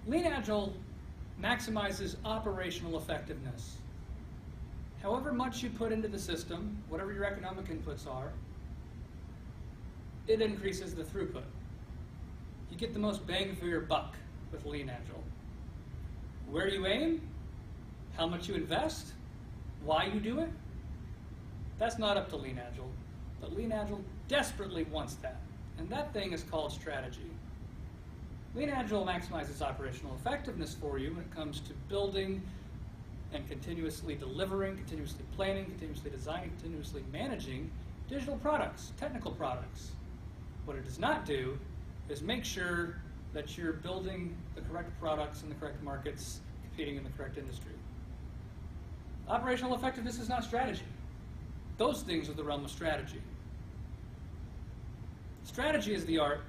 LeanAgile maximizes operational effectiveness. However much you put into the system, whatever your economic inputs are, it increases the throughput. You get the most bang for your buck with LeanAgile. Where you aim, how much you invest, why you do it, that's not up to LeanAgile, but LeanAgile desperately wants that, and that thing is called strategy. LeanAgile maximizes operational effectiveness for you when it comes to building and continuously delivering, continuously planning, continuously designing, continuously managing digital products, technical products. What it does not do is make sure that you're building the correct products in the correct markets, competing in the correct industry. Operational effectiveness is not strategy. Those things are the realm of strategy. Strategy is the art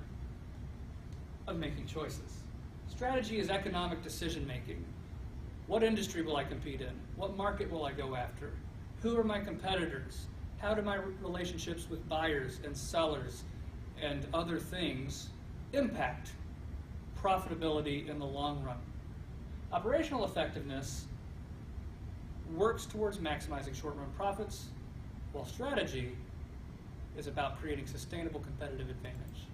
of making choices. Strategy is economic decision making. What industry will I compete in? What market will I go after? Who are my competitors? How do my relationships with buyers and sellers and other things impact profitability in the long run? Operational effectiveness works towards maximizing short-run profits, while strategy is about creating sustainable competitive advantage.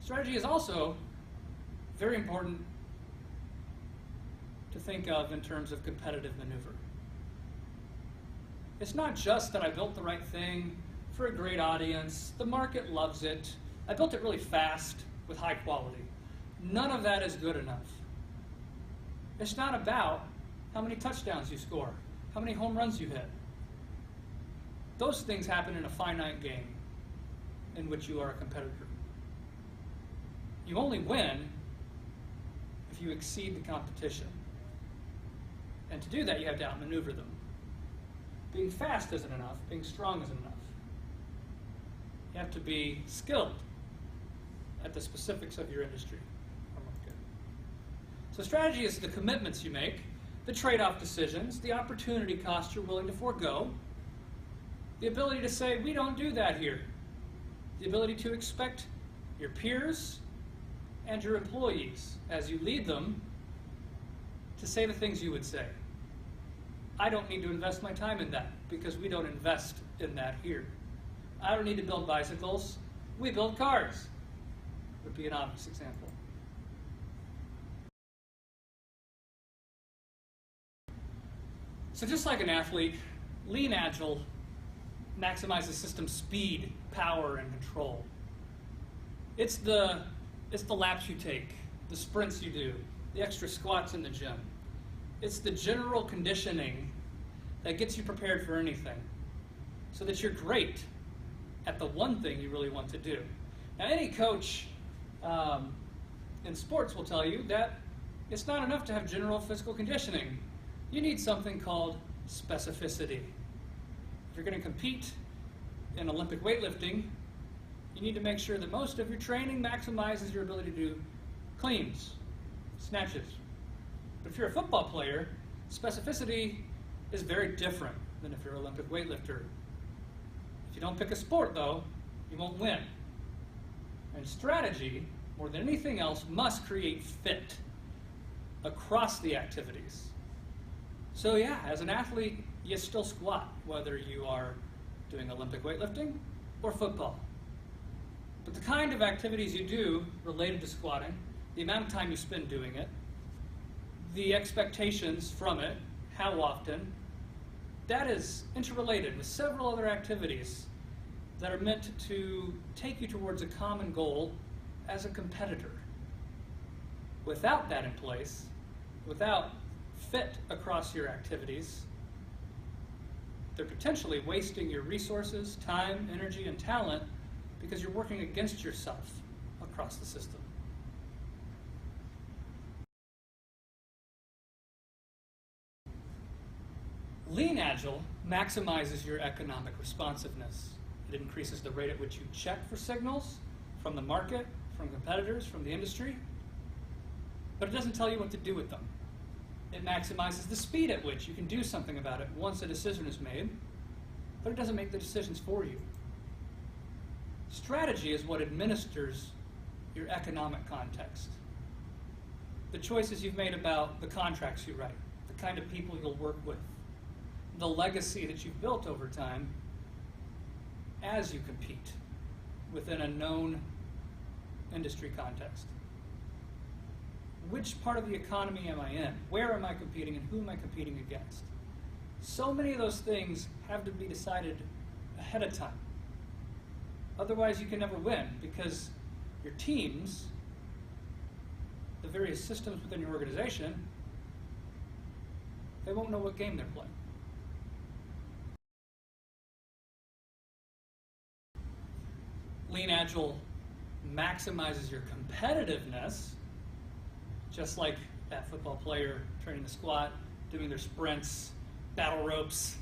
Strategy is also very important to think of in terms of competitive maneuver. It's not just that I built the right thing for a great audience, the market loves it, I built it really fast with high quality. None of that is good enough. It's not about how many touchdowns you score, how many home runs you hit. Those things happen in a finite game in which you are a competitor. You only win if you exceed the competition. And to do that, you have to outmaneuver them. Being fast isn't enough, being strong isn't enough. You have to be skilled at the specifics of your industry or market. So strategy is the commitments you make, the trade-off decisions, the opportunity cost you're willing to forego, the ability to say, we don't do that here, the ability to expect your peers and your employees, as you lead them, to say the things you would say. I don't need to invest my time in that because we don't invest in that here. I don't need to build bicycles, we build cars, would be an obvious example. So just like an athlete, LeanAgile maximizes system speed, power, and control. It's the laps you take, the sprints you do, the extra squats in the gym. It's the general conditioning that gets you prepared for anything so that you're great at the one thing you really want to do. Now, any coach in sports will tell you that it's not enough to have general physical conditioning. You need something called specificity. If you're going to compete in Olympic weightlifting, you need to make sure that most of your training maximizes your ability to do cleans, snatches. But if you're a football player, specificity is very different than if you're an Olympic weightlifter. If you don't pick a sport, though, you won't win. And strategy, more than anything else, must create fit across the activities. So yeah, as an athlete, you still squat, whether you are doing Olympic weightlifting or football. But the kind of activities you do related to squatting, the amount of time you spend doing it, the expectations from it, how often, that is interrelated with several other activities that are meant to take you towards a common goal as a competitor. Without that in place, without fit across your activities, they're potentially wasting your resources, time, energy, and talent because you're working against yourself across the system. LeanAgile maximizes your economic responsiveness. It increases the rate at which you check for signals from the market, from competitors, from the industry, but it doesn't tell you what to do with them. It maximizes the speed at which you can do something about it once a decision is made, but it doesn't make the decisions for you. Strategy is what administers your economic context. the choices you've made about the contracts you write, the kind of people you'll work with, the legacy that you've built over time as you compete within a known industry context. Which part of the economy am I in? Where am I competing and who am I competing against? So many of those things have to be decided ahead of time. Otherwise you can never win, because your teams, the various systems within your organization, they won't know what game they're playing. Lean-Agile maximizes your competitiveness, just like that football player training the squat, doing their sprints, battle ropes.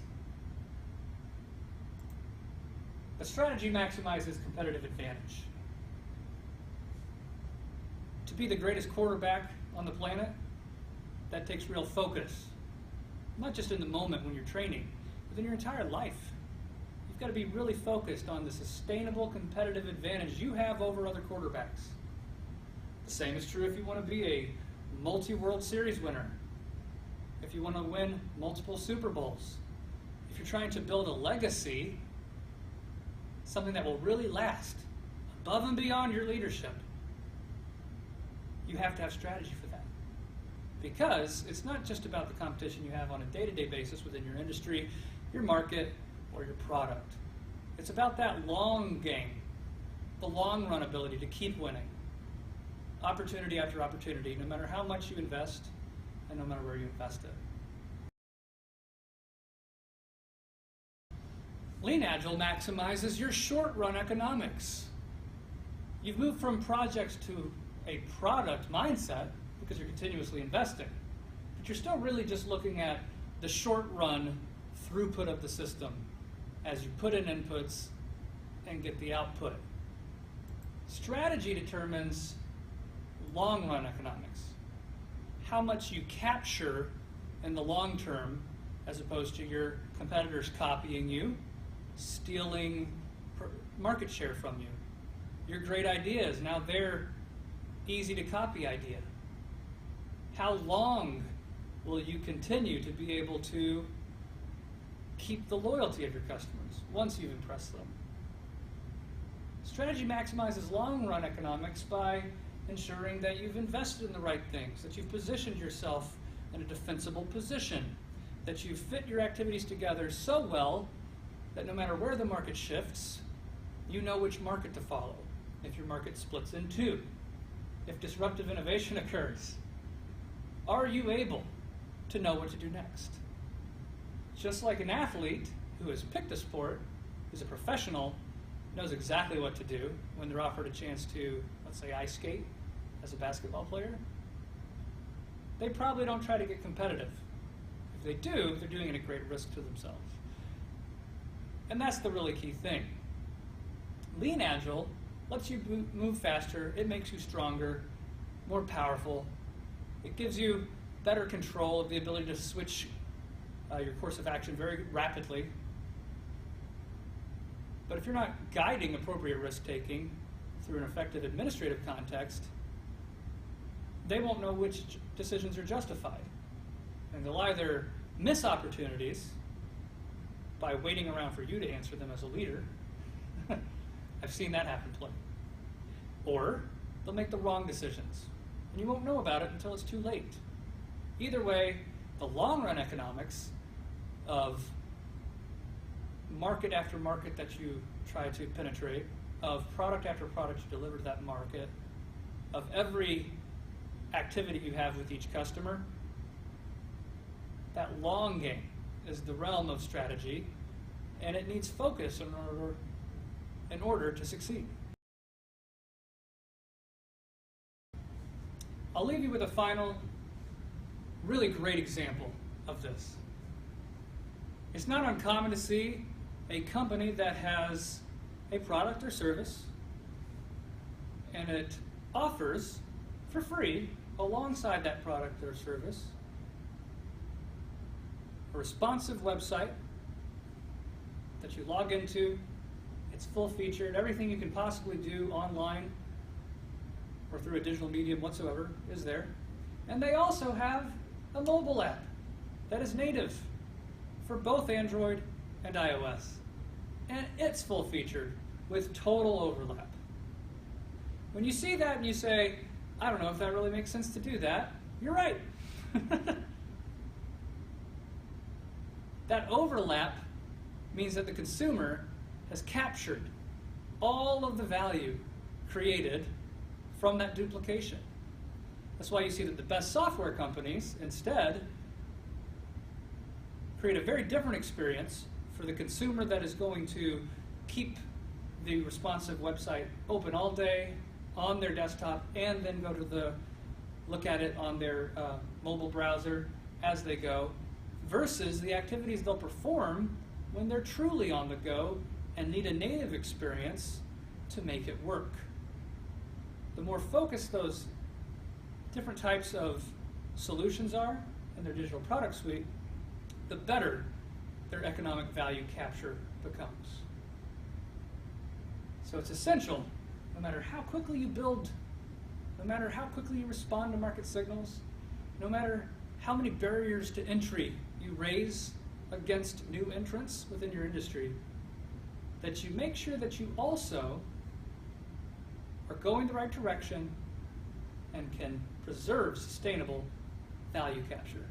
The strategy maximizes competitive advantage. To be the greatest quarterback on the planet, that takes real focus. Not just in the moment when you're training, but in your entire life. You've got to be really focused on the sustainable competitive advantage you have over other quarterbacks. The same is true if you want to be a multi-World Series winner, if you want to win multiple Super Bowls, if you're trying to build a legacy, something that will really last above and beyond your leadership. You have to have strategy for that. Because it's not just about the competition you have on a day-to-day basis within your industry, your market, or your product. It's about that long game, the long-run ability to keep winning. Opportunity after opportunity, no matter how much you invest and no matter where you invest it. Lean-Agile maximizes your short-run economics. You've moved from projects to a product mindset because you're continuously investing. But you're still really just looking at the short-run throughput of the system as you put in inputs and get the output. Strategy determines long-run economics. How much you capture in the long term as opposed to your competitors copying you, stealing market share from you. Your great ideas, now they're easy to copy idea. How long will you continue to be able to keep the loyalty of your customers once you've impressed them? Strategy maximizes long-run economics by ensuring that you've invested in the right things, that you've positioned yourself in a defensible position, that you've fit your activities together so well that no matter where the market shifts, you know which market to follow. If your market splits in two, if disruptive innovation occurs, are you able to know what to do next? Just like an athlete who has picked a sport, who's a professional, knows exactly what to do when they're offered a chance to, let's say, ice skate as a basketball player, they probably don't try to get competitive. If they do, they're doing it at great risk to themselves. And that's the really key thing. Lean-Agile lets you move faster, it makes you stronger, more powerful. It gives you better control of the ability to switch your course of action very rapidly. But if you're not guiding appropriate risk-taking through an effective administrative context, they won't know which decisions are justified. And they'll either miss opportunities by waiting around for you to answer them as a leader. I've seen that happen plenty. Or they'll make the wrong decisions, and you won't know about it until it's too late. Either way, the long-run economics of market after market that you try to penetrate, of product after product you deliver to that market, of every activity you have with each customer, that long game is the realm of strategy, and it needs focus in order to succeed. I'll leave you with a final, really great example of this. It's not uncommon to see a company that has a product or service, and it offers for free, alongside that product or service, a responsive website that you log into. It's full-featured. Everything you can possibly do online or through a digital medium whatsoever is there. And they also have a mobile app that is native for both Android and iOS. And it's full-featured with total overlap. When you see that and you say, I don't know if that really makes sense to do that, you're right. That overlap means that the consumer has captured all of the value created from that duplication. That's why you see that the best software companies instead create a very different experience for the consumer that is going to keep the responsive website open all day on their desktop and then go to look at it on their mobile browser as they go, versus the activities they'll perform when they're truly on the go and need a native experience to make it work. The more focused those different types of solutions are in their digital product suite, the better their economic value capture becomes. So it's essential, no matter how quickly you build, no matter how quickly you respond to market signals, no matter how many barriers to entry you raise against new entrants within your industry, that you make sure that you also are going the right direction and can preserve sustainable value capture.